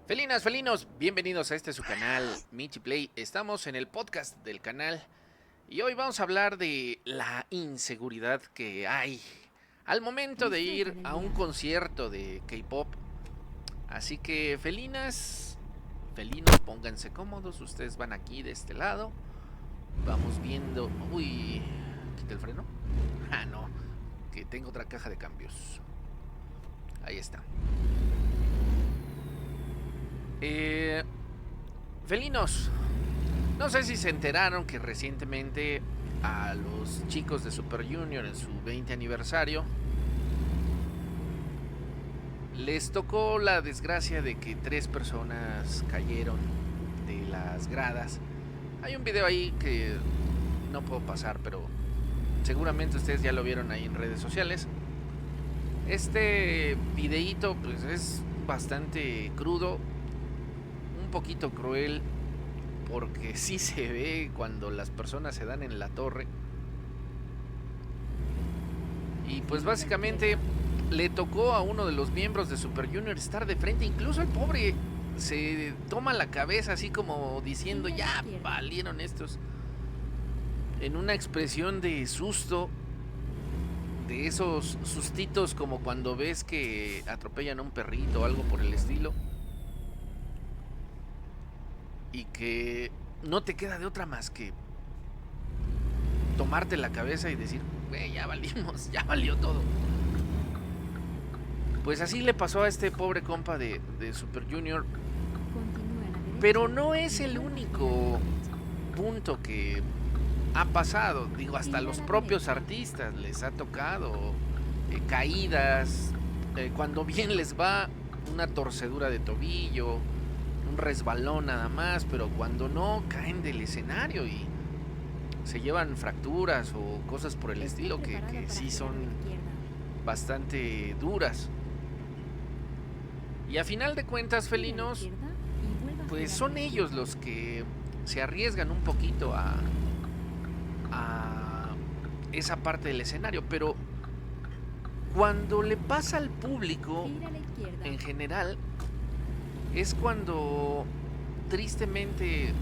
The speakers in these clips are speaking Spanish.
Felinas, felinos, bienvenidos a su canal Michi Play. Estamos en el podcast del canal y hoy vamos a hablar de la inseguridad que hay al momento de ir a un concierto de K-pop. Así que felinas, felinos, pónganse cómodos. Ustedes van aquí de este lado. Vamos viendo. Uy, quita el freno. Ah, no, que tengo otra caja de cambios. Ahí está. Felinos, no sé si se enteraron que recientemente a los chicos de Super Junior en su 20 aniversario les tocó la desgracia de que 3 personas cayeron de las gradas. Hay un video ahí que no puedo pasar, pero seguramente ustedes ya lo vieron ahí en redes sociales. Este videíto pues es bastante crudo, un poquito cruel, porque sí se ve cuando las personas se dan en la torre. Y pues básicamente le tocó a uno de los miembros de Super Junior estar de frente. Incluso el pobre se toma la cabeza así como diciendo, ya valieron estos, en una expresión de susto, de esos sustitos como cuando ves que atropellan a un perrito o algo por el estilo, y que no te queda de otra más que tomarte la cabeza y decir, güey, ya valimos, ya valió todo. Pues así le pasó a este pobre compa de Super Junior. Pero no es el único punto que ha pasado. Digo, hasta los propios artistas les ha tocado caídas. Cuando bien les va, una torcedura de tobillo, un resbalón nada más. Pero cuando no, caen del escenario y se llevan fracturas o cosas por el estilo que sí son bastante duras. Y a final de cuentas, felinos, pues son ellos los que se arriesgan un poquito a esa parte del escenario. Pero cuando le pasa al público en general, es cuando tristemente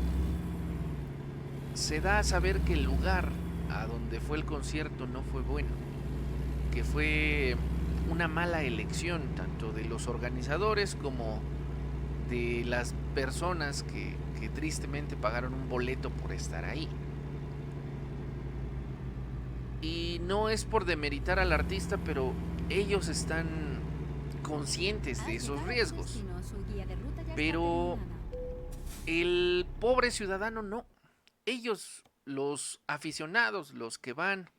se da a saber que el lugar a donde fue el concierto no fue bueno, que fue una mala elección tanto de los organizadores como de las personas que tristemente pagaron un boleto por estar ahí. Y no es por demeritar al artista, pero ellos están conscientes de esos riesgos. Pero el pobre ciudadano no. Ellos, los aficionados, los que van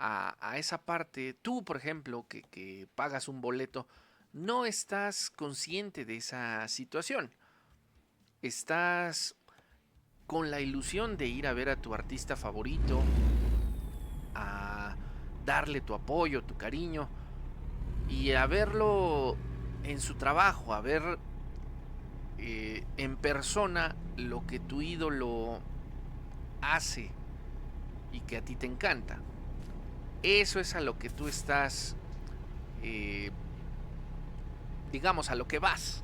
a esa parte, tú por ejemplo que pagas un boleto, no estás consciente de esa situación. Estás con la ilusión de ir a ver a tu artista favorito, a darle tu apoyo, tu cariño y a verlo en su trabajo, a ver en persona lo que tu ídolo hace y que a ti te encanta. Eso es a lo que tú estás, digamos, a lo que vas.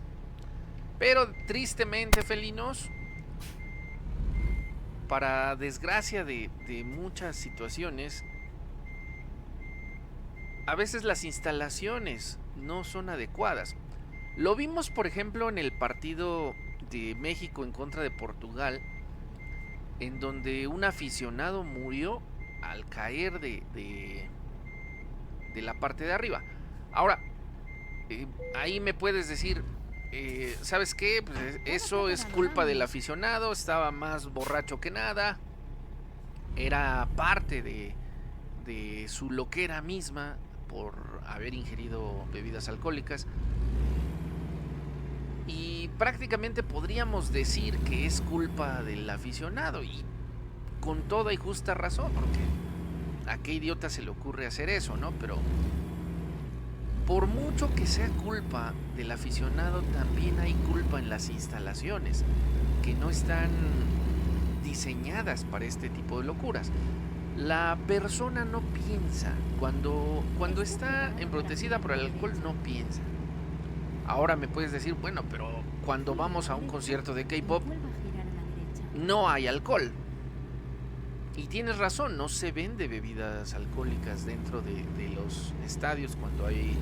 Pero tristemente, felinos, para desgracia de muchas situaciones, a veces las instalaciones no son adecuadas. Lo vimos, por ejemplo, en el partido de México en contra de Portugal, en donde un aficionado murió al caer de la parte de arriba. Ahora, ahí me puedes decir, ¿sabes qué? Pues eso es culpa del aficionado, estaba más borracho que nada, era parte de su loquera misma por haber ingerido bebidas alcohólicas. Y prácticamente podríamos decir que es culpa del aficionado, y con toda y justa razón, porque a qué idiota se le ocurre hacer eso, ¿no? Pero por mucho que sea culpa del aficionado, también hay culpa en las instalaciones, que no están diseñadas para este tipo de locuras. La persona no piensa, cuando está embrutecida por el alcohol no piensa. Ahora me puedes decir, bueno, pero cuando Gire a vamos la a un derecha concierto de y K-pop vuelva a girar a la derecha. no hay alcohol. Y tienes razón, no se vende bebidas alcohólicas dentro de los estadios cuando hay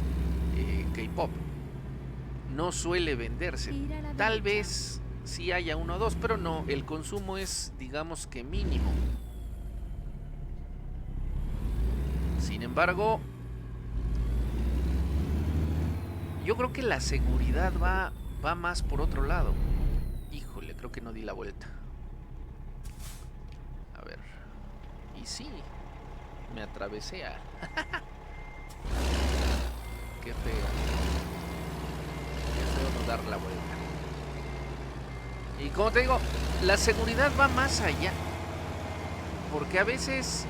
K-pop. No suele venderse. Gira a la Tal derecha. vez sí haya uno o dos, pero no, el consumo es, digamos que mínimo. Sin embargo, yo creo que la seguridad va más por otro lado. Híjole, creo que no di la vuelta. A ver. Y sí, me atravesé a... Qué feo. Qué feo no dar la vuelta. Y como te digo, la seguridad va más allá. Porque a veces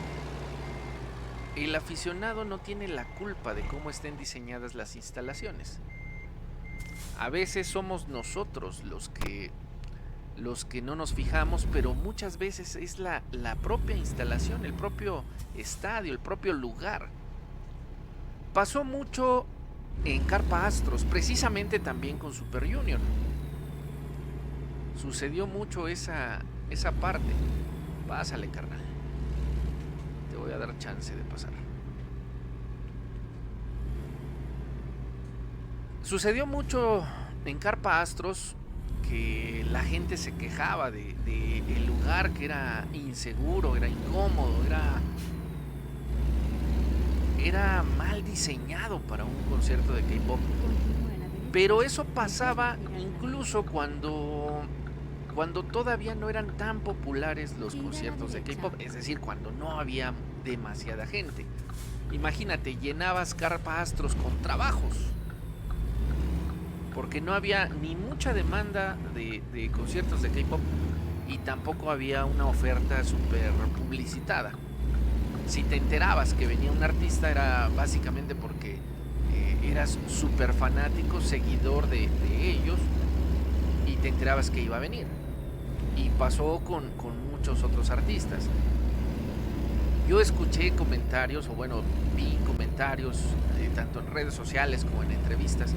el aficionado no tiene la culpa de cómo estén diseñadas las instalaciones. A veces somos nosotros los que no nos fijamos, pero muchas veces es la propia instalación, el propio estadio, el propio lugar. Pasó mucho en Carpa Astros, precisamente también con Super Junior. Sucedió mucho esa parte. Pásale, carnal. Te voy a dar chance de pasar. Sucedió mucho en Carpa Astros que la gente se quejaba de el lugar, que era inseguro, era incómodo, era mal diseñado para un concierto de K-pop. Continúe a la derecha Pero eso y vuelva pasaba a girar a la incluso cuando todavía no eran tan populares los Gira a la conciertos de derecha. K-pop, es decir, cuando no había demasiada gente. Imagínate, llenabas Carpa Astros con trabajos, porque no había ni mucha demanda de conciertos de K-pop y tampoco había una oferta súper publicitada. Si te enterabas que venía un artista era básicamente porque eras súper fanático, seguidor de ellos, y te enterabas que iba a venir. Y pasó con muchos otros artistas. Yo escuché comentarios, o bueno, vi comentarios tanto en redes sociales como en entrevistas,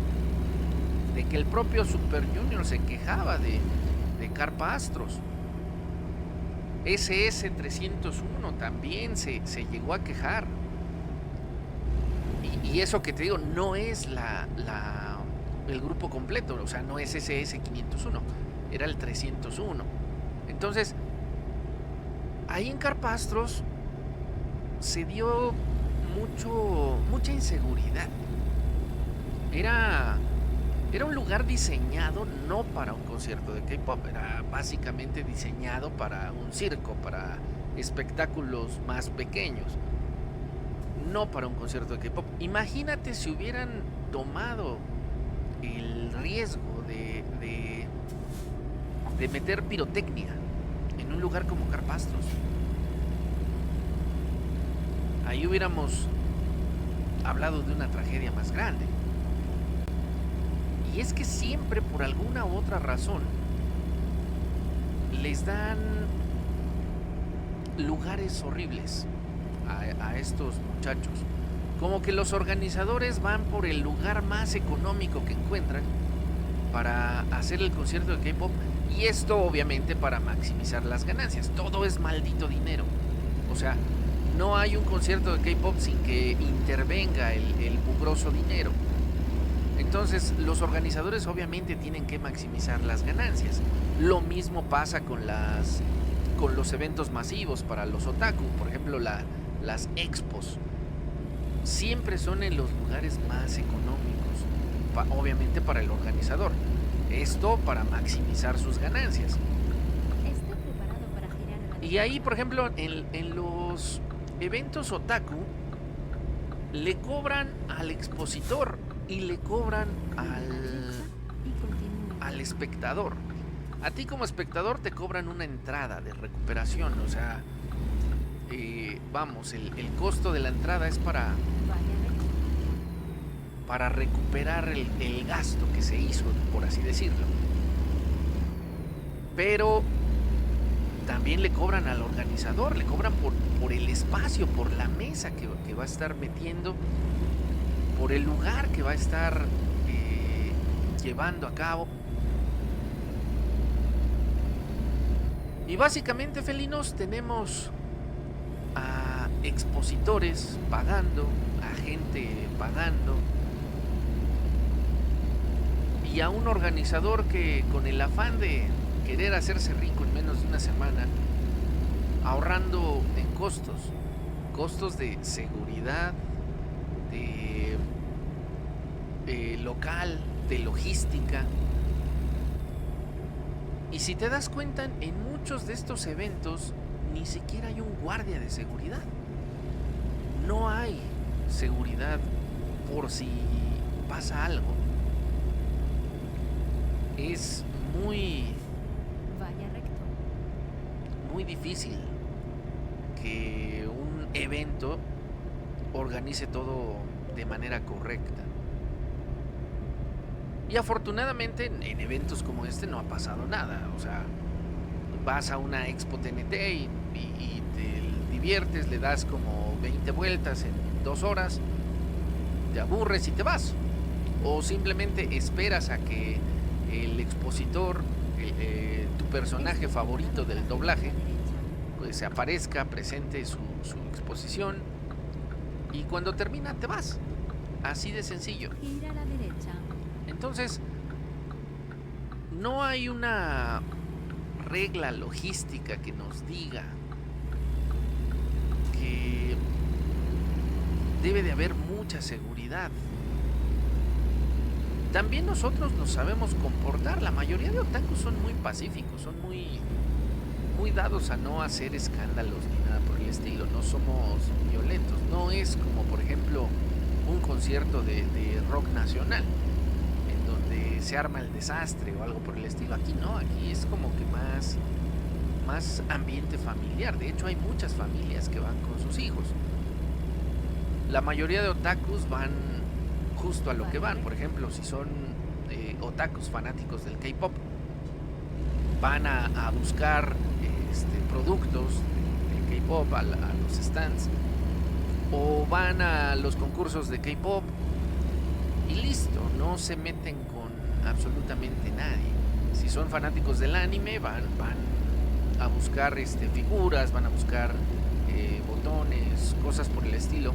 de que el propio Super Junior se quejaba de Carpa Astros. SS301 también se llegó a quejar. Y eso que te digo, no es el grupo completo, o sea, no es SS501, era el 301. Entonces, ahí en Carpa Astros se dio mucha inseguridad. Era un lugar diseñado no para un concierto de K-pop, era básicamente diseñado para un circo, para espectáculos más pequeños, no para un concierto de K-pop. Imagínate si hubieran tomado el riesgo de meter pirotecnia en un lugar como Carpa Astros. Ahí hubiéramos hablado de una tragedia más grande. Y es que siempre, por alguna u otra razón, les dan lugares horribles a estos muchachos. Como que los organizadores van por el lugar más económico que encuentran para hacer el concierto de K-pop, y esto obviamente para maximizar las ganancias. Todo es maldito dinero. O sea, no hay un concierto de K-pop sin que intervenga el mugroso dinero. Entonces los organizadores obviamente tienen que maximizar las ganancias. Lo mismo pasa con los eventos masivos para los otaku. Por ejemplo, las expos siempre son en los lugares más económicos, obviamente para el organizador. Esto para maximizar sus ganancias. Está preparado para girar a la derecha. Y ahí, por ejemplo, en los eventos otaku le cobran al expositor y le cobran Gire a la derecha y continúe. al espectador. A ti como espectador te cobran una entrada de recuperación, o sea, vamos, el costo de la entrada es Vaya derecha. para recuperar el gasto que se hizo, por así decirlo. Pero también le cobran al organizador, le cobran por el espacio, por la mesa que va a estar metiendo, por el lugar que va a estar llevando a cabo. Y básicamente, felinos, tenemos a expositores pagando, a gente pagando, y a un organizador que, con el afán de querer hacerse rico en menos de una semana, ahorrando en costos de seguridad, de local, de logística. Y si te das cuenta, en muchos de estos eventos ni siquiera hay un guardia de seguridad. No hay seguridad por si pasa algo. Es Vaya recto. muy difícil que un evento organice todo de manera correcta. Y afortunadamente en eventos como este no ha pasado nada. O sea, vas a una Expo TNT y te diviertes, le das como 20 vueltas en 2 horas, te aburres y te vas. O simplemente esperas a que el expositor, tu personaje favorito del doblaje, pues se aparezca, presente su exposición, y cuando termina te vas. Así de sencillo. Gira a la derecha. Entonces, no hay una regla logística que nos diga que debe de haber mucha seguridad. También nosotros nos sabemos comportar. La mayoría de otakus son muy pacíficos, son muy dados a no hacer escándalos ni nada por el estilo. No somos violentos. No es como, por ejemplo, un concierto de rock nacional en donde se arma el desastre o algo por el estilo. Aquí no, aquí es como que más ambiente familiar. De hecho, hay muchas familias que van con sus hijos. La mayoría de otakus van justo a lo que van. Por ejemplo, si son otakus fanáticos del K-pop, van a buscar productos de K-pop a los stands, o van a los concursos de K-pop y listo, no se meten con absolutamente nadie. Si son fanáticos del anime, van a buscar figuras, van a buscar botones, cosas por el estilo,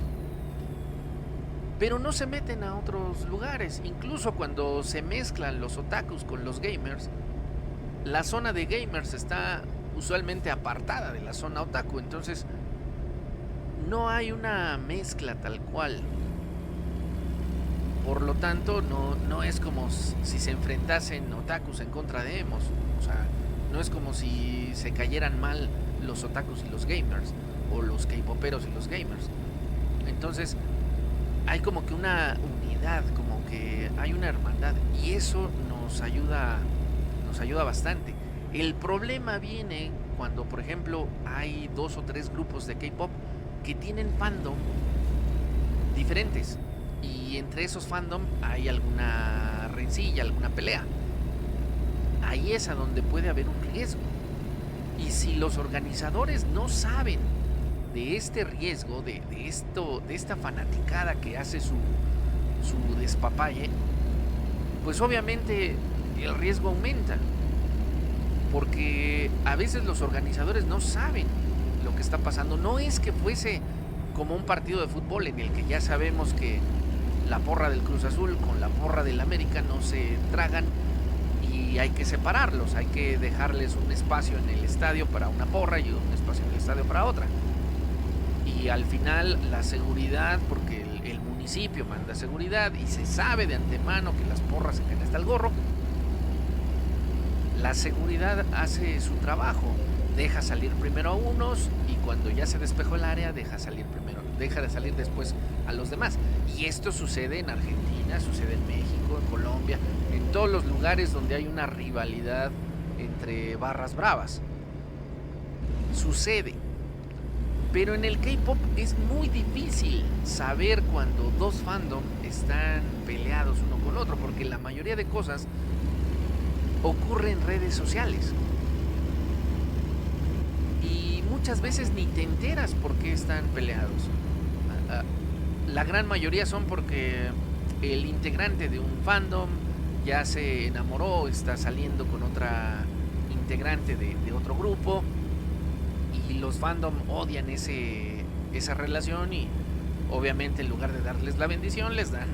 pero no se meten a otros lugares. Incluso cuando se mezclan los otakus con los gamers, la zona de gamers está usualmente apartada de la zona otaku. Entonces no hay una mezcla tal cual. Por lo tanto, no es como si se enfrentasen otakus en contra de emos. O sea, no es como si se cayeran mal los otakus y los gamers, o los K-poperos y los gamers. Entonces hay como que una unidad, como que hay una hermandad, y eso nos ayuda bastante. El problema viene cuando, por ejemplo, hay 2 o 3 grupos de K-pop que tienen fandom diferentes, y entre esos fandom hay alguna rencilla, alguna pelea. Ahí es a donde puede haber un riesgo. Y si los organizadores no saben de este riesgo, de esta fanaticada que hace su despapalle, pues obviamente el riesgo aumenta, porque a veces los organizadores no saben lo que está pasando. No es que fuese como un partido de fútbol en el que ya sabemos que la porra del Cruz Azul con la porra del América no se tragan y hay que separarlos, hay que dejarles un espacio en el estadio para una porra y un espacio en el estadio para otra. Y al final la seguridad, porque el municipio manda seguridad y se sabe de antemano que las porras se caen hasta el gorro, la seguridad hace su trabajo, deja salir primero a unos, y cuando ya se despejó el área deja de salir después a los demás. Y esto sucede en Argentina, sucede en México, en Colombia, en todos los lugares donde hay una rivalidad entre barras bravas. Sucede. Pero en el K-pop es muy difícil saber cuando 2 fandom están peleados uno con otro, porque la mayoría de cosas ocurre en redes sociales. Y muchas veces ni te enteras por qué están peleados. La gran mayoría son porque el integrante de un fandom ya se enamoró, está saliendo con otra integrante de otro grupo y los fandom odian esa relación y obviamente en lugar de darles la bendición les dan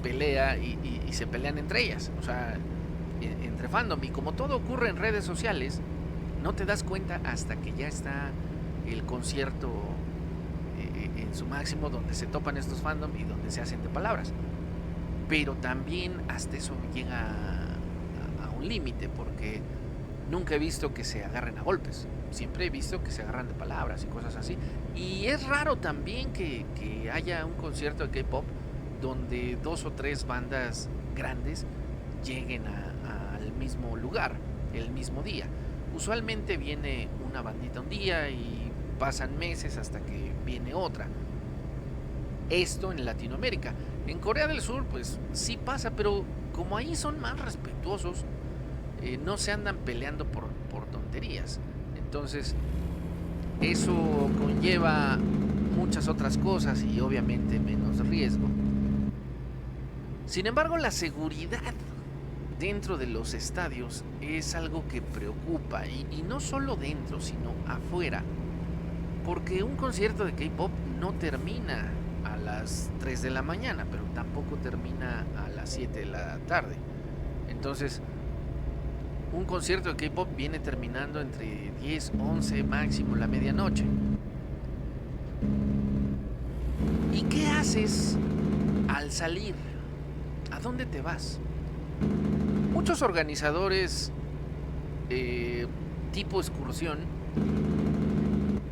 pelea y se pelean entre ellas, o sea, entre fandom. Y como todo ocurre en redes sociales, no te das cuenta hasta que ya está el concierto en su máximo, donde se topan estos fandom y donde se hacen de palabras. Pero también hasta eso llega a un límite, porque nunca he visto que se agarren a golpes. Siempre he visto que se agarran de palabras y cosas así. Y es raro también que haya un concierto de K-pop donde 2 o 3 bandas grandes lleguen al mismo lugar el mismo día. Usualmente viene una bandita un día y pasan meses hasta que viene otra. Esto en Latinoamérica. En Corea del Sur pues sí pasa, pero como ahí son más respetuosos, no se andan peleando por tonterías. Entonces eso conlleva muchas otras cosas y obviamente menos riesgo. Sin embargo, la seguridad dentro de los estadios es algo que preocupa, y no solo dentro, sino afuera, porque un concierto de K-pop no termina a las 3 de la mañana, pero tampoco termina a las 7 de la tarde. Entonces, un concierto de K-pop viene terminando entre 10, 11, máximo la medianoche. ¿Y qué haces al salir? ¿A dónde te vas? Muchos organizadores tipo excursión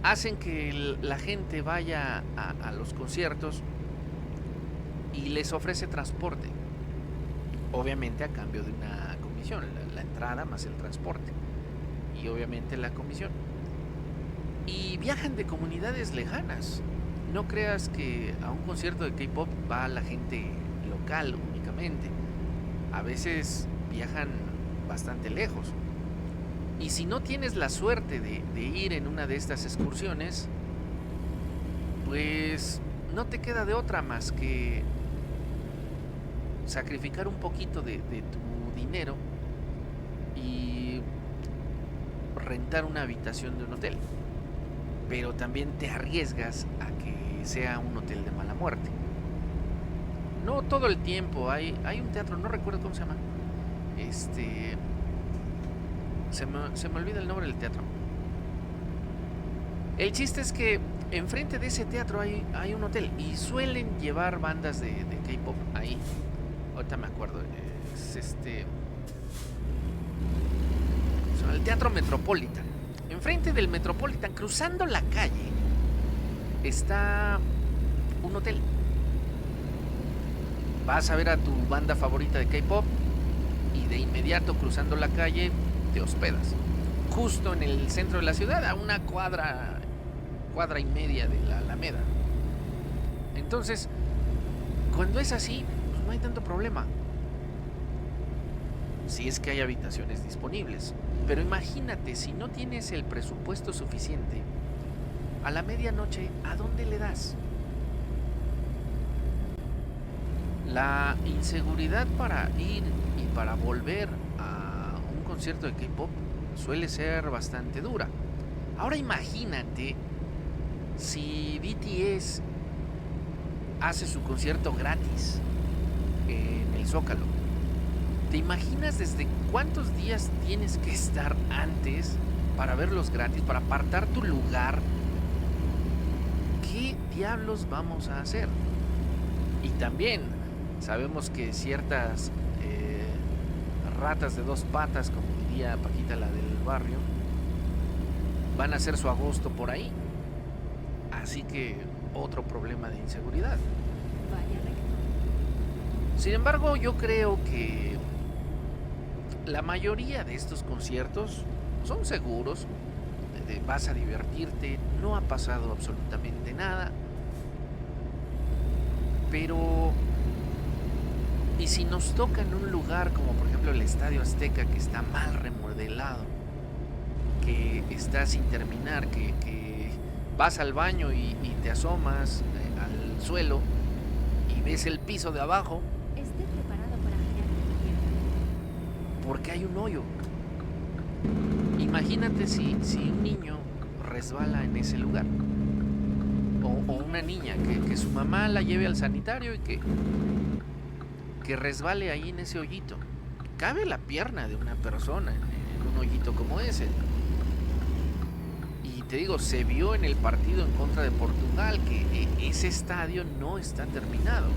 hacen que la gente vaya a los conciertos y les ofrece transporte, obviamente a cambio de una comisión, la entrada más el transporte y obviamente la comisión. Y viajan de comunidades lejanas. No creas que a un concierto de K-pop va la gente local únicamente. A veces viajan bastante lejos. Y si no tienes la suerte de ir en una de estas excursiones, pues no te queda de otra más que sacrificar un poquito de tu dinero y rentar una habitación de un hotel. Pero también te arriesgas a que sea un hotel de mala muerte. No todo el tiempo, hay un teatro, no recuerdo cómo se llama. Se me olvida el nombre del teatro. El chiste es que enfrente de ese teatro hay un hotel y suelen llevar bandas de K-pop ahí. Ahorita me acuerdo. Es el Teatro Metropolitan. Enfrente del Metropolitan, cruzando la calle, está un hotel. Vas a ver a tu banda favorita de K-pop y de inmediato, cruzando la calle, te hospedas. Justo en el centro de la ciudad, a una cuadra y media de la Alameda. Entonces, cuando es así, pues no hay tanto problema. Si es que hay habitaciones disponibles. Pero imagínate, si no tienes el presupuesto suficiente, a la medianoche, ¿a dónde le das? La inseguridad para ir y para volver a un concierto de K-pop suele ser bastante dura. Ahora imagínate si BTS hace su concierto gratis en el Zócalo. ¿Te imaginas desde cuántos días tienes que estar antes para verlos gratis, para apartar tu lugar? ¿Qué diablos vamos a hacer? Y también sabemos que ciertas ratas de 2 patas, como diría Paquita, la del barrio, van a hacer su agosto por ahí. Así que otro problema de inseguridad. Vaya recto. Sin embargo, yo creo que la mayoría de estos conciertos son seguros, vas a divertirte, no ha pasado absolutamente nada. Pero, ¿y si nos toca en un lugar como por ejemplo el Estadio Azteca, que está mal remodelado, que está sin terminar, que vas al baño y te asomas al suelo y ves el piso de abajo? Esté preparado para girar a la porque hay un hoyo. Imagínate si un niño resbala en ese lugar, o una niña, que su mamá la lleve al sanitario y que resbale ahí en ese hoyito. Cabe la pierna de una persona en un hoyito como ese. Y te digo, se vio en el partido en contra de Portugal que ese estadio no está terminado.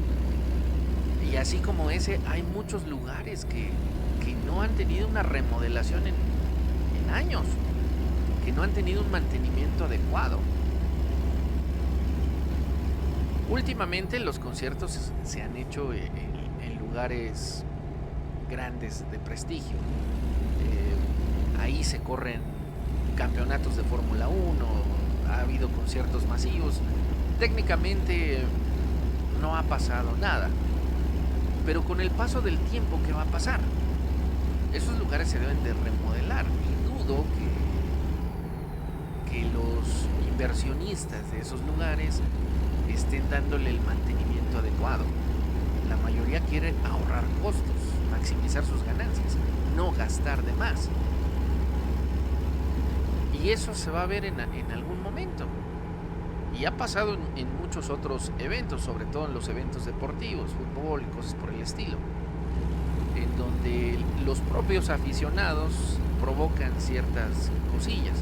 Y así como ese, hay muchos lugares que no han tenido una remodelación en años, que no han tenido un mantenimiento adecuado. Últimamente los conciertos se han hecho en lugares grandes de prestigio. Ahí se corren campeonatos de Fórmula 1, ha habido conciertos masivos. Técnicamente no ha pasado nada, pero con el paso del tiempo, ¿qué va a pasar? Esos lugares se deben de remodelar, y dudo que los inversionistas de esos lugares estén dándole el mantenimiento adecuado. La mayoría quiere ahorrar costos, maximizar sus ganancias, no gastar de más. Y eso se va a ver en algún momento. Y ha pasado en muchos otros eventos, sobre todo en los eventos deportivos, fútbol y cosas por el estilo, en donde los propios aficionados provocan ciertas cosillas.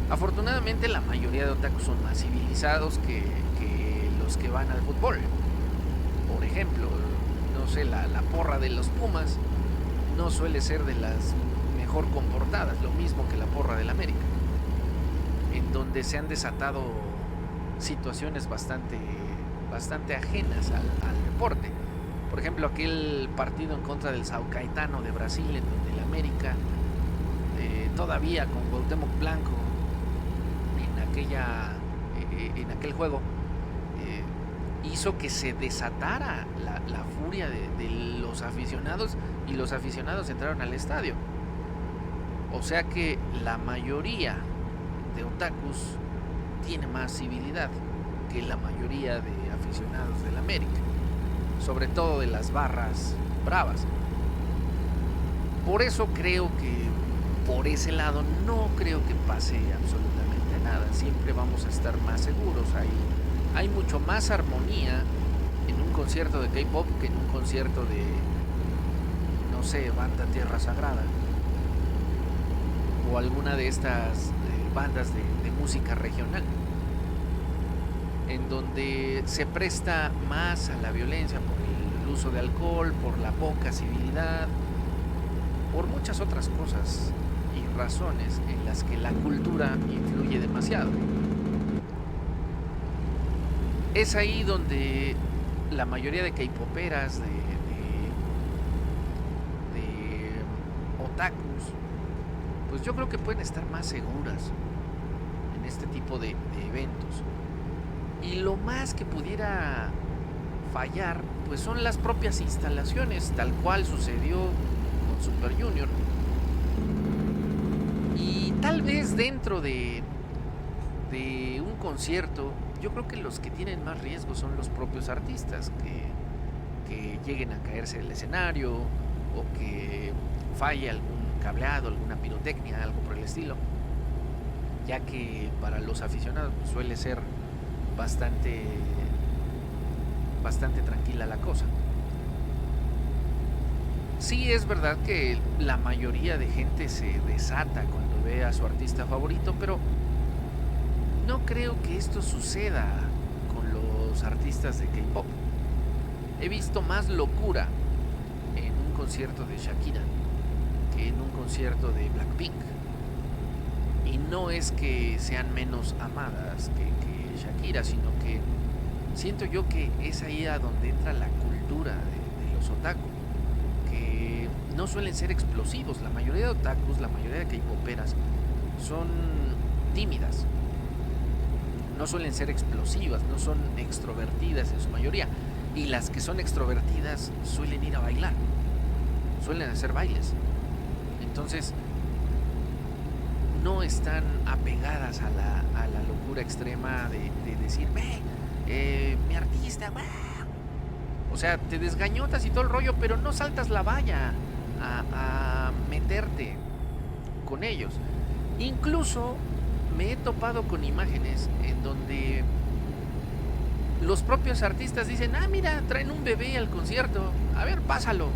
Afortunadamente la mayoría de otakus son más civilizados que los que van al fútbol. Por ejemplo, no sé, la porra de los Pumas no suele ser de las mejor comportadas, lo mismo que la porra del América, en donde se han desatado situaciones bastante ajenas al deporte. Por ejemplo, aquel partido en contra del São Caetano de Brasil, en donde el América, todavía con Cuauhtémoc Blanco en aquel juego, hizo que se desatara la furia de los aficionados, y los aficionados entraron al estadio. O sea que la mayoría de otakus tiene más civilidad que la mayoría de aficionados del América, sobre todo de las barras bravas. Por eso creo que por ese lado no creo que pase absolutamente nada. Siempre vamos a estar más seguros. Hay mucho más armonía en un concierto de K-pop que en un concierto de, no sé, banda Tierra Sagrada, o alguna de estas bandas de música regional, en donde se presta más a la violencia por el uso de alcohol, por la poca civilidad, por muchas otras cosas y razones en las que la cultura influye demasiado. Es ahí donde la mayoría de K-poperas, de otakus, pues yo creo que pueden estar más seguras en este tipo de eventos. Y lo más que pudiera fallar, pues son las propias instalaciones, tal cual sucedió con Super Junior. Y tal vez dentro de un concierto, yo creo que los que tienen más riesgo son los propios artistas, que lleguen a caerse del escenario, o que falle algún cableado, alguna pirotecnia, algo por el estilo, ya que para los aficionados suele ser bastante tranquila la cosa. Sí, es verdad que la mayoría de gente se desata cuando ve a su artista favorito, pero no creo que esto suceda con los artistas de K-pop. He visto más locura en un concierto de Shakira que en un concierto de Blackpink. Y no es que sean menos amadas que Shakira, sino que siento yo que es ahí a donde entra la cultura de los otaku, que no suelen ser explosivos. La mayoría de otakus, la mayoría de K-poperas son tímidas, no suelen ser explosivas, no son extrovertidas en su mayoría. Y las que son extrovertidas suelen ir a bailar, suelen hacer bailes. Entonces no están apegadas a la locura extrema de decir, mi artista, ¡wow! O sea, te desgañotas y todo el rollo, pero no saltas la valla, a meterte con ellos. Incluso me he topado con imágenes en donde los propios artistas dicen, ah, mira, traen un bebé al concierto, a ver, pásalo.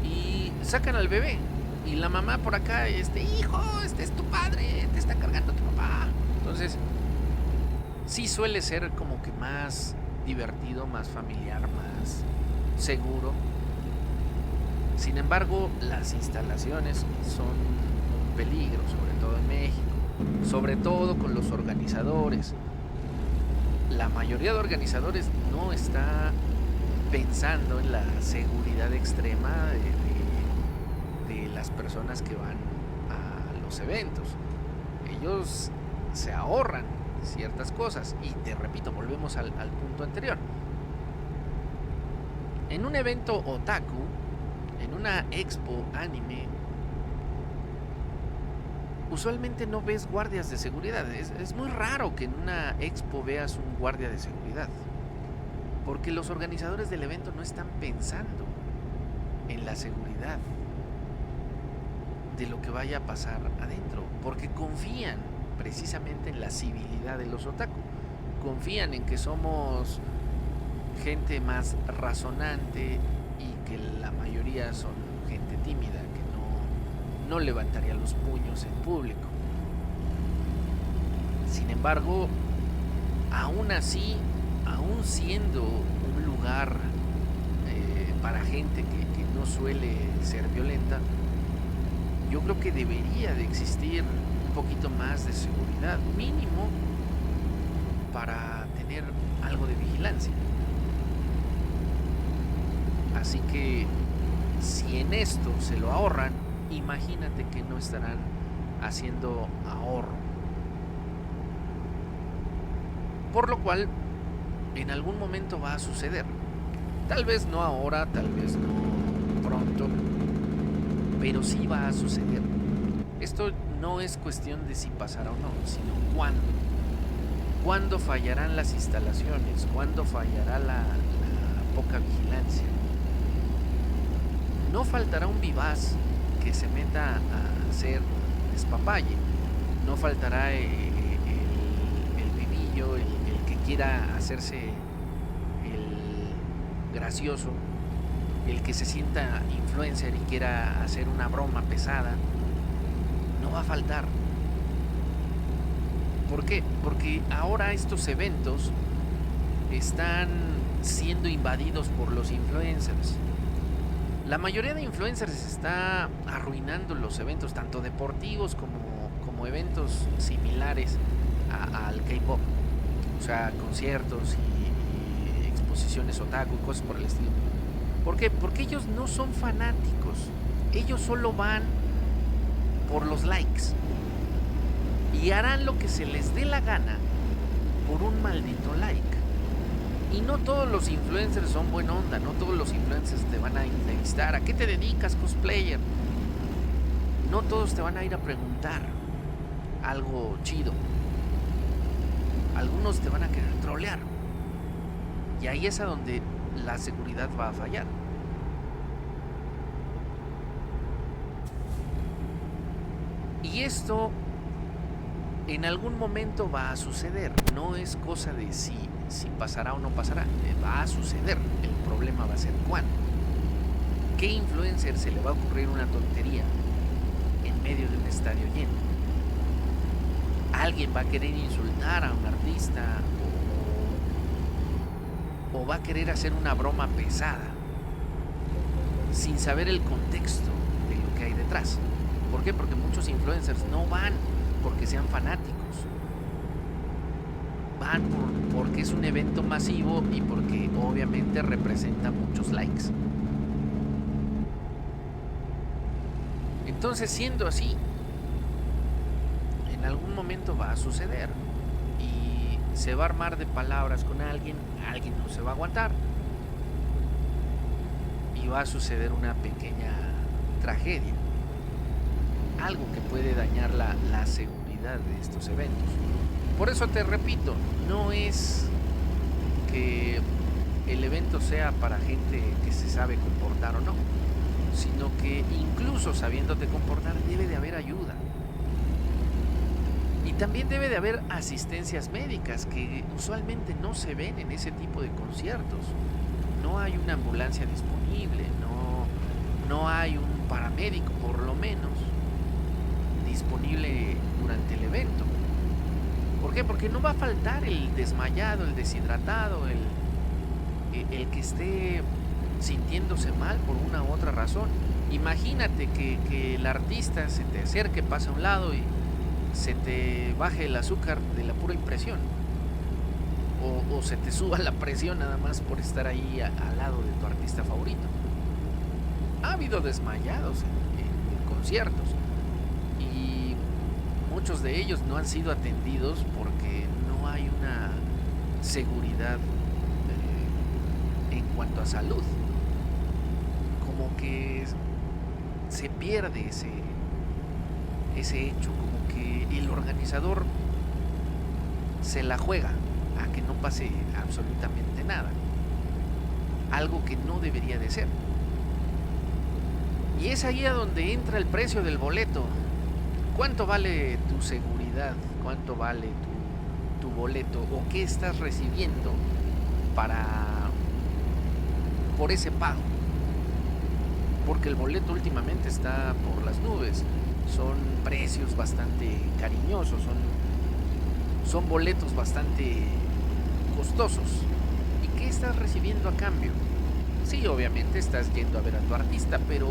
Y sacan al bebé. Y la mamá por acá, hijo, este es tu padre, te está cargando tu papá. Entonces, sí suele ser como que más divertido, más familiar, más seguro. Sin embargo, las instalaciones son un peligro, sobre todo en México, sobre todo con los organizadores. La mayoría de organizadores no está pensando en la seguridad extrema de las personas que van a los eventos. Ellos se ahorran ciertas cosas y te repito, volvemos al punto anterior. En un evento otaku, en una expo anime, usualmente no ves guardias de seguridad. Es muy raro que en una expo veas un guardia de seguridad, porque los organizadores del evento no están pensando en la seguridad de lo que vaya a pasar adentro, porque confían precisamente en la civilidad de los otaku, confían en que somos gente más razonante y que la mayoría son gente tímida, que no levantaría los puños en público. Sin embargo, aún así, aún siendo un lugar para gente que no suele ser violenta, yo creo que debería de existir un poquito más de seguridad, mínimo para tener algo de vigilancia. Así que si en esto se lo ahorran, imagínate que no estarán haciendo ahorro. Por lo cual, en algún momento va a suceder. Tal vez no ahora, tal vez no pronto, pero sí va a suceder. Esto no es cuestión de si pasará o no, sino cuándo. ¿Cuándo fallarán las instalaciones? ¿Cuándo fallará la poca vigilancia? No faltará un vivaz que se meta a hacer despapalle. No faltará el vivillo, el que quiera hacerse el gracioso, el que se sienta influencer y quiera hacer una broma pesada. No va a faltar. ¿Por qué? Porque ahora estos eventos están siendo invadidos por los influencers. La mayoría de influencers está arruinando los eventos, tanto deportivos como eventos similares al K-pop. O sea, conciertos y exposiciones otaku y cosas por el estilo. ¿Por qué? Porque ellos no son fanáticos. Ellos solo van por los likes. Y harán lo que se les dé la gana por un maldito like. Y no todos los influencers son buena onda, no todos los influencers te van a entrevistar. ¿A qué te dedicas, cosplayer? No todos te van a ir a preguntar algo chido. Algunos te van a querer trolear. Y ahí es a donde la seguridad va a fallar. Y esto en algún momento va a suceder. No es cosa de si pasará o no pasará. Va a suceder. El problema va a ser cuándo. ¿Qué influencer se le va a ocurrir una tontería en medio de un estadio lleno? Alguien va a querer insultar a un artista o va a querer hacer una broma pesada sin saber el contexto de lo que hay detrás. ¿Por qué? Porque muchos influencers no van porque sean fanáticos. Van porque es un evento masivo y porque obviamente representa muchos likes. Entonces, siendo así, en algún momento va a suceder y se va a armar de palabras con alguien no se va a aguantar y va a suceder una pequeña tragedia, algo que puede dañar la seguridad de estos eventos. Por eso te repito, no es que el evento sea para gente que se sabe comportar o no, sino que incluso sabiéndote comportar debe de haber ayuda. Y también debe de haber asistencias médicas que usualmente no se ven en ese tipo de conciertos. No hay una ambulancia disponible, no hay un paramédico por lo menos disponible durante el evento. ¿Por qué? Porque no va a faltar el desmayado, el deshidratado, el que esté sintiéndose mal por una u otra razón. Imagínate que el artista se te acerque, pasa a un lado y se te baje el azúcar de la pura impresión. O se te suba la presión nada más por estar ahí al lado de tu artista favorito. Ha habido desmayados en conciertos y muchos de ellos no han sido atendidos porque no hay una seguridad en cuanto a salud. Como que se pierde ese hecho, como que el organizador se la juega a que no pase absolutamente nada, algo que no debería de ser. Y es ahí a donde entra el precio del boleto. ¿Cuánto vale tu seguridad? ¿Cuánto vale tu boleto? ¿O qué estás recibiendo por ese pago? Porque el boleto últimamente está por las nubes. Son precios bastante cariñosos, son boletos bastante costosos. ¿Y qué estás recibiendo a cambio? Sí, obviamente estás yendo a ver a tu artista, pero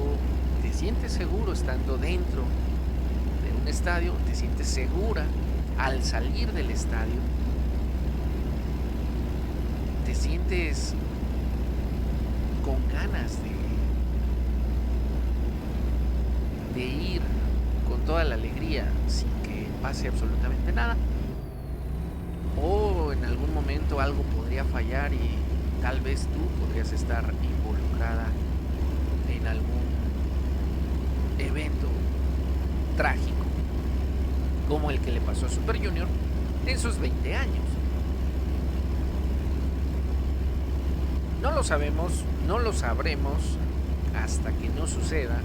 ¿te sientes seguro estando dentro de un estadio? ¿Te sientes segura al salir del estadio? ¿Te sientes con ganas de ir con toda la alegría sin que pase absolutamente nada? O en algún momento algo podría fallar y tal vez tú podrías estar involucrada en algún evento trágico como el que le pasó a Super Junior en sus 20 años. No lo sabemos, no lo sabremos hasta que no suceda.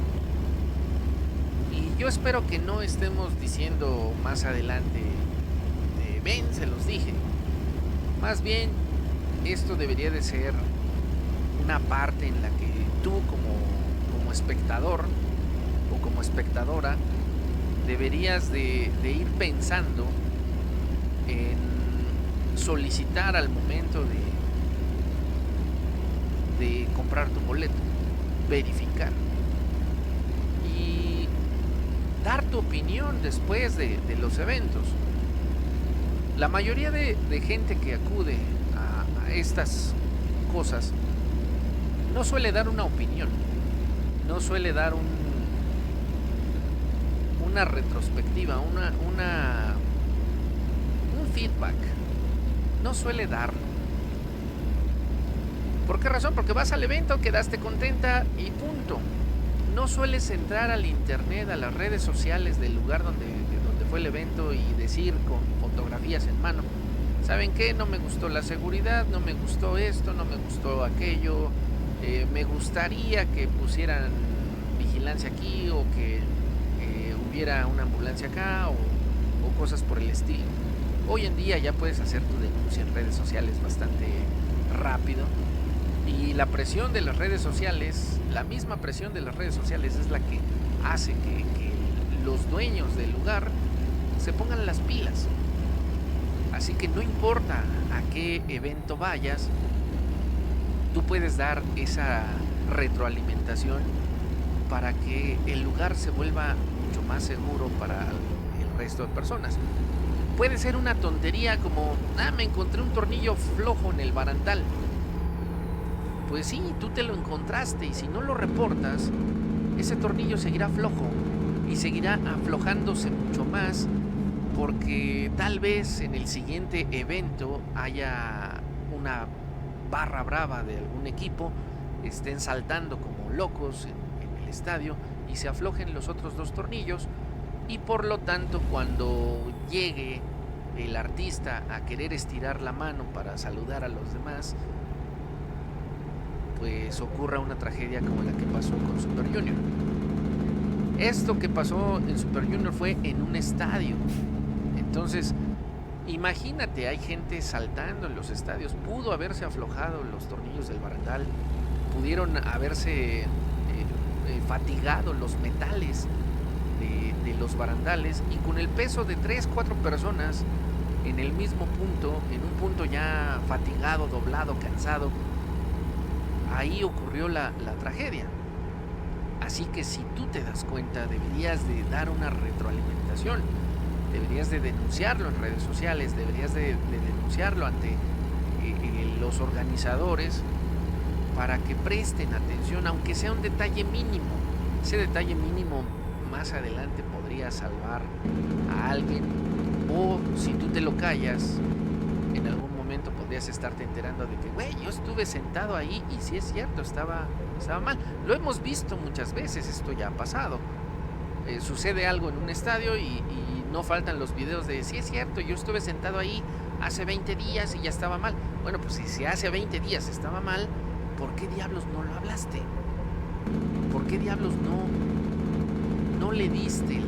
Y yo espero que no estemos diciendo más adelante ven, se los dije. Más bien, esto debería de ser una parte en la que tú como espectador o como espectadora deberías de ir pensando en solicitar al momento de comprar tu boleto, verificar y dar tu opinión después de los eventos. La mayoría de gente que acude a estas cosas no suele dar una opinión, no suele dar una retrospectiva, un feedback, no suele darlo. ¿Por qué razón? Porque vas al evento, quedaste contenta y punto. No sueles entrar al internet, a las redes sociales del lugar donde fue el evento y decir con fotografías en mano, ¿saben qué? No me gustó la seguridad, no me gustó esto, no me gustó aquello, me gustaría que pusieran vigilancia aquí o que hubiera una ambulancia acá o cosas por el estilo. Hoy en día ya puedes hacer tu denuncia en redes sociales bastante rápido y la presión de las redes sociales, la misma presión de las redes sociales es la que hace que los dueños del lugar se pongan las pilas. Así que no importa a qué evento vayas, tú puedes dar esa retroalimentación para que el lugar se vuelva mucho más seguro para el resto de personas. Puede ser una tontería como, me encontré un tornillo flojo en el barandal. Pues sí, tú te lo encontraste y si no lo reportas, ese tornillo seguirá flojo y seguirá aflojándose mucho más porque tal vez en el siguiente evento haya una barra brava de algún equipo, estén saltando como locos en el estadio y se aflojen los otros dos tornillos y por lo tanto cuando llegue el artista a querer estirar la mano para saludar a los demás, pues ocurra una tragedia como la que pasó con Super Junior. Esto que pasó en Super Junior fue en un estadio. Entonces, imagínate, hay gente saltando en los estadios. Pudo haberse aflojado los tornillos del barandal. Pudieron haberse fatigado los metales de los barandales. Y con el peso de 3, 4 personas en el mismo punto, en un punto ya fatigado, doblado, cansado, ahí ocurrió la tragedia. Así que si tú te das cuenta, deberías de dar una retroalimentación, deberías de denunciarlo en redes sociales, deberías de denunciarlo ante los organizadores para que presten atención, aunque sea un detalle mínimo. Ese detalle mínimo más adelante podría salvar a alguien, o si tú te lo callas, en algún momento podrías estarte enterando de que, güey, yo estuve sentado ahí y sí es cierto, estaba mal. Lo hemos visto muchas veces, esto ya ha pasado. Sucede algo en un estadio y no faltan los videos de, sí es cierto, yo estuve sentado ahí hace 20 días y ya estaba mal. Bueno, pues si hace 20 días estaba mal, ¿por qué diablos no lo hablaste? ¿Por qué diablos no le diste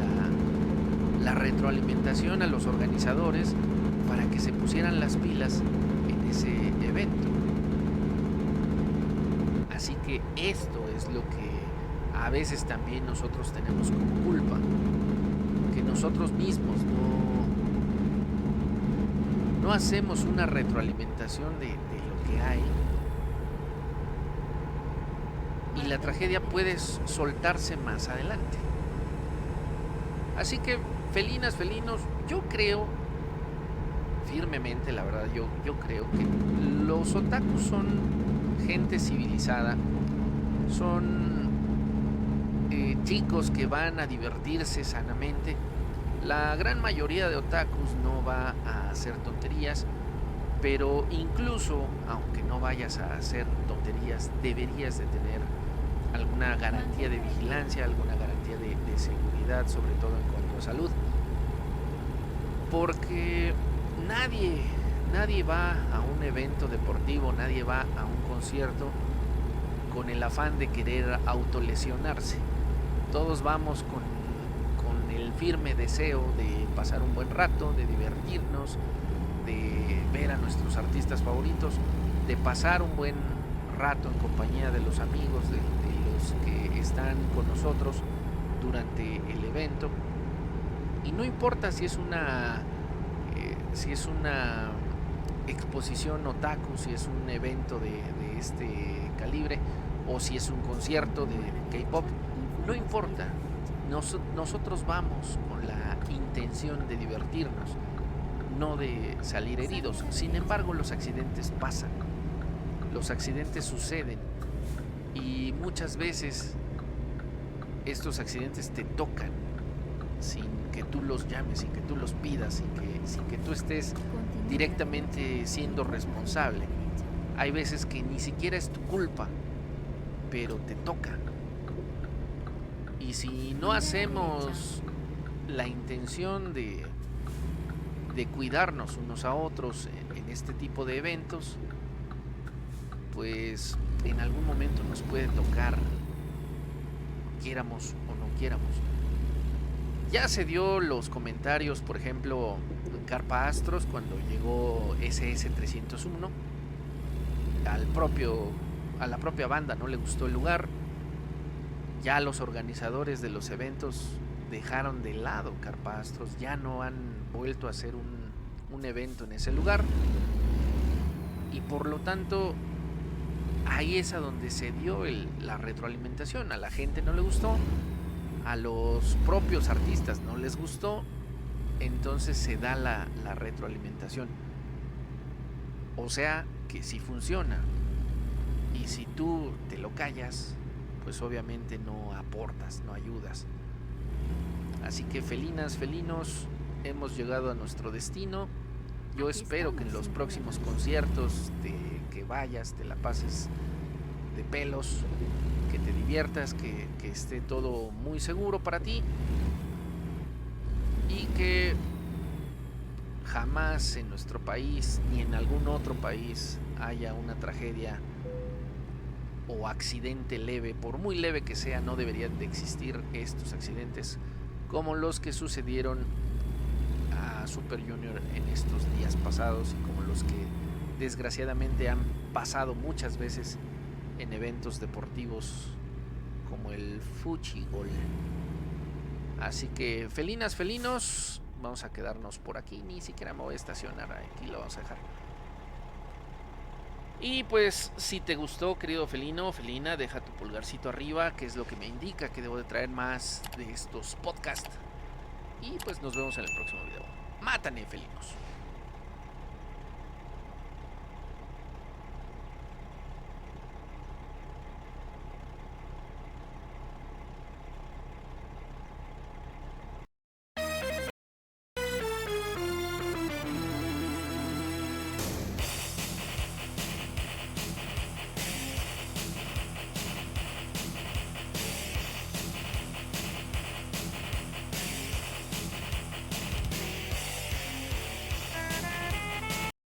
la retroalimentación a los organizadores para que se pusieran las pilas en ese evento? Así que esto es lo que a veces también nosotros tenemos como culpa, que nosotros mismos no hacemos una retroalimentación de lo que hay, y la tragedia puede soltarse más adelante. Así que, felinas, felinos, yo creo firmemente, la verdad, yo creo que los otakus son gente civilizada, son chicos que van a divertirse sanamente. La gran mayoría de otakus no va a hacer tonterías, pero incluso aunque no vayas a hacer tonterías, deberías de tener alguna garantía de vigilancia, alguna garantía de seguridad, sobre todo en cuanto a salud, porque nadie va a un evento deportivo, nadie va a un concierto con el afán de querer autolesionarse. Todos vamos con el firme deseo de pasar un buen rato, de divertirnos, de ver a nuestros artistas favoritos, de pasar un buen rato en compañía de los amigos, de los que están con nosotros durante el evento. Y no importa si es una exposición otaku, si es un evento de este calibre, o si es un concierto de K-pop, no importa. Nosotros vamos con la intención de divertirnos, no de salir heridos. Sin embargo, los accidentes pasan, los accidentes suceden, y muchas veces estos accidentes te tocan sin que tú los llames, sin que tú los pidas, sin que tú estés directamente siendo responsable. Hay veces que ni siquiera es tu culpa, pero te toca. Y si no hacemos la intención de cuidarnos unos a otros en este tipo de eventos, pues en algún momento nos puede tocar, quieramos o no quieramos. Ya se dio los comentarios, por ejemplo, Carpa Astros, cuando llegó SS301, a la propia banda no le gustó el lugar. Ya los organizadores de los eventos dejaron de lado Carpa Astros, ya no han vuelto a hacer un evento en ese lugar, y por lo tanto ahí es a donde se dio la retroalimentación. A la gente no le gustó, a los propios artistas no les gustó, entonces se da la retroalimentación. O sea que si funciona, y si tú te lo callas, pues obviamente no aportas, no ayudas. Así que, felinas, felinos, hemos llegado a nuestro destino. Yo espero que en los próximos conciertos que vayas te la pases de pelos, que te diviertas, que esté todo muy seguro para ti, y que jamás en nuestro país ni en algún otro país haya una tragedia o accidente leve, por muy leve que sea, no deberían de existir estos accidentes como los que sucedieron a Super Junior en estos días pasados y como los que desgraciadamente han pasado muchas veces en eventos deportivos como el Fuchigol. Así que felinas, felinos, vamos a quedarnos por aquí, ni siquiera me voy a estacionar, aquí lo vamos a dejar. Y pues si te gustó, querido felino, felina, deja tu pulgarcito arriba, que es lo que me indica que debo de traer más de estos podcasts. Y pues nos vemos en el próximo video. ¡Mátane, felinos!